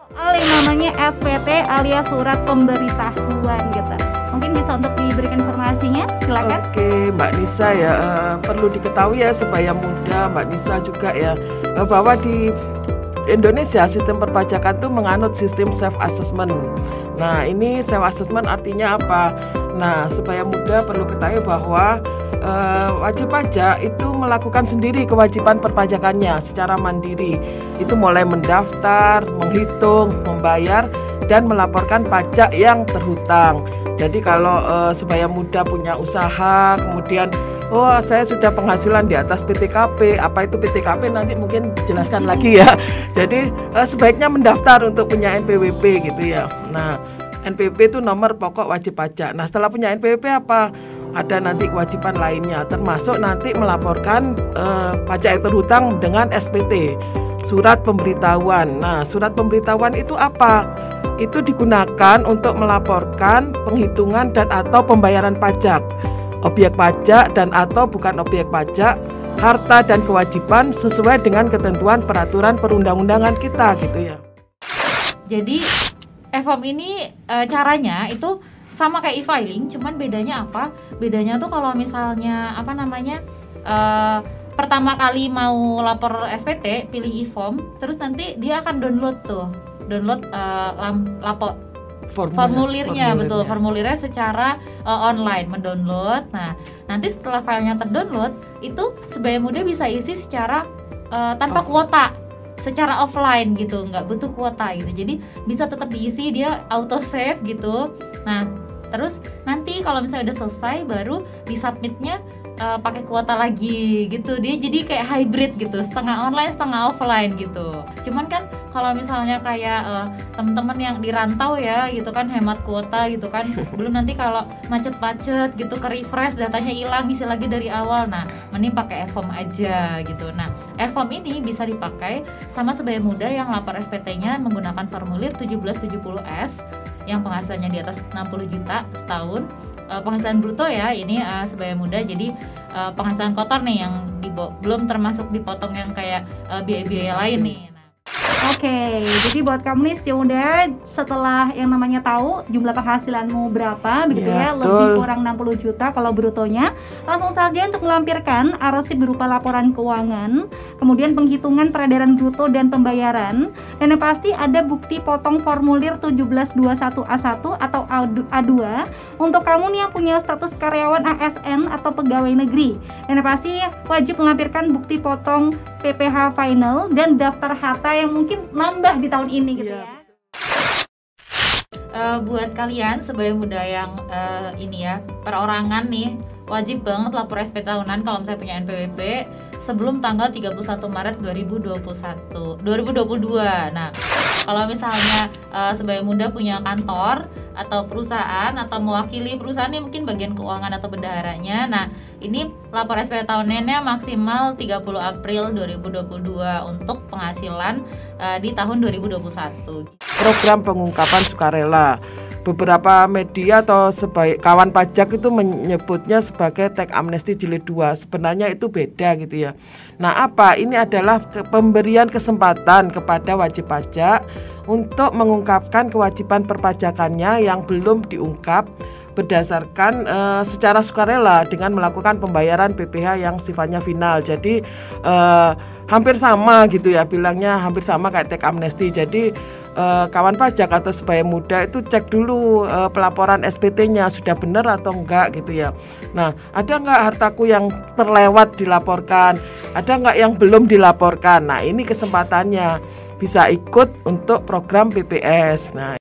Soal yang namanya SPT alias surat pemberitahuan gitu. Mungkin bisa untuk diberikan informasinya, silakan. Oke, Mbak Nisa ya, perlu diketahui ya supaya mudah Mbak Nisa juga ya, bahwa di Indonesia sistem perpajakan tuh menganut sistem self assessment. Nah, ini self assessment artinya apa? Nah, supaya mudah perlu ketahui bahwa wajib pajak itu melakukan sendiri kewajiban perpajakannya secara mandiri. Itu mulai mendaftar, menghitung, membayar, dan melaporkan pajak yang terhutang. Jadi kalau supaya mudah punya usaha, kemudian saya sudah penghasilan di atas PTKP. Apa itu PTKP nanti mungkin jelaskan lagi ya. Jadi sebaiknya mendaftar untuk punya NPWP gitu ya. Nah, NPWP itu nomor pokok wajib pajak. Nah, setelah punya NPWP apa? Ada nanti kewajiban lainnya, termasuk nanti melaporkan pajak yang terhutang dengan SPT, surat pemberitahuan. Nah, surat pemberitahuan itu apa? Itu digunakan untuk melaporkan penghitungan dan atau pembayaran pajak, objek pajak dan atau bukan objek pajak, harta dan kewajiban sesuai dengan ketentuan peraturan perundang-undangan kita gitu ya. Jadi e-form ini caranya itu sama kayak e-filing, cuman bedanya apa? Bedanya tuh kalau misalnya pertama kali mau lapor SPT, pilih e-form, terus nanti dia akan download formulirnya, betul, formulirnya secara online, mendownload. Nah, nanti setelah filenya terdownload, itu sebaya mudah bisa isi secara tanpa kuota, secara offline gitu, nggak butuh kuota gitu. Jadi bisa tetap diisi, dia auto save gitu. Nah, terus nanti kalau misalnya udah selesai baru disubmitnya pakai kuota lagi gitu. Dia jadi kayak hybrid gitu, setengah online setengah offline gitu. Cuman kan kalau misalnya kayak teman-teman yang di rantau ya gitu kan, hemat kuota gitu kan, belum nanti kalau macet-macet gitu ke refresh datanya hilang, isi lagi dari awal. Nah, mending pakai e-form aja gitu. Nah, e-form ini bisa dipakai sama sebaya muda yang lapor SPT-nya menggunakan formulir 1770S yang penghasilannya di atas 60 juta setahun. Penghasilan bruto ya ini sebaya muda, jadi penghasilan kotor nih yang belum termasuk dipotong yang kayak biaya-biaya lain nih. Oke, jadi buat kamu nih Setia Muda, setelah yang namanya tahu jumlah penghasilanmu berapa begitu ya, lebih kurang 60 juta kalau brutonya, langsung saja untuk melampirkan arsip berupa laporan keuangan, kemudian penghitungan peredaran bruto dan pembayaran, dan yang pasti ada bukti potong formulir 1721A1 atau A2 untuk kamu nih yang punya status karyawan ASN atau pegawai negeri. Dan yang pasti wajib melampirkan bukti potong PPh final dan daftar harta yang mungkin nambah di tahun ini gitu ya. Buat kalian sebaya muda yang ini ya, perorangan nih, wajib banget lapor SP tahunan kalau misalnya punya NPWP sebelum tanggal 31 Maret 2022. Nah, kalau misalnya sebaya muda punya kantor atau perusahaan atau mewakili perusahaan nih, mungkin bagian keuangan atau bendaharanya. Nah, ini lapor SP tahunannya maksimal 30 April 2022 untuk penghasilan di tahun 2021. Program pengungkapan sukarela. Beberapa media atau kawan pajak itu menyebutnya sebagai teks amnesti jilid 2. Sebenarnya itu beda gitu ya. Nah, apa? Ini adalah pemberian kesempatan kepada wajib pajak untuk mengungkapkan kewajiban perpajakannya yang belum diungkap berdasarkan secara sukarela dengan melakukan pembayaran PPh yang sifatnya final. Jadi hampir sama gitu ya, bilangnya hampir sama kayak teks amnesti. Jadi kawan pajak atau sebaya muda itu cek dulu pelaporan SPT-nya sudah benar atau enggak gitu ya. Nah, ada enggak hartaku yang terlewat dilaporkan, ada enggak yang belum dilaporkan. Nah, ini kesempatannya bisa ikut untuk program PPS. Nah,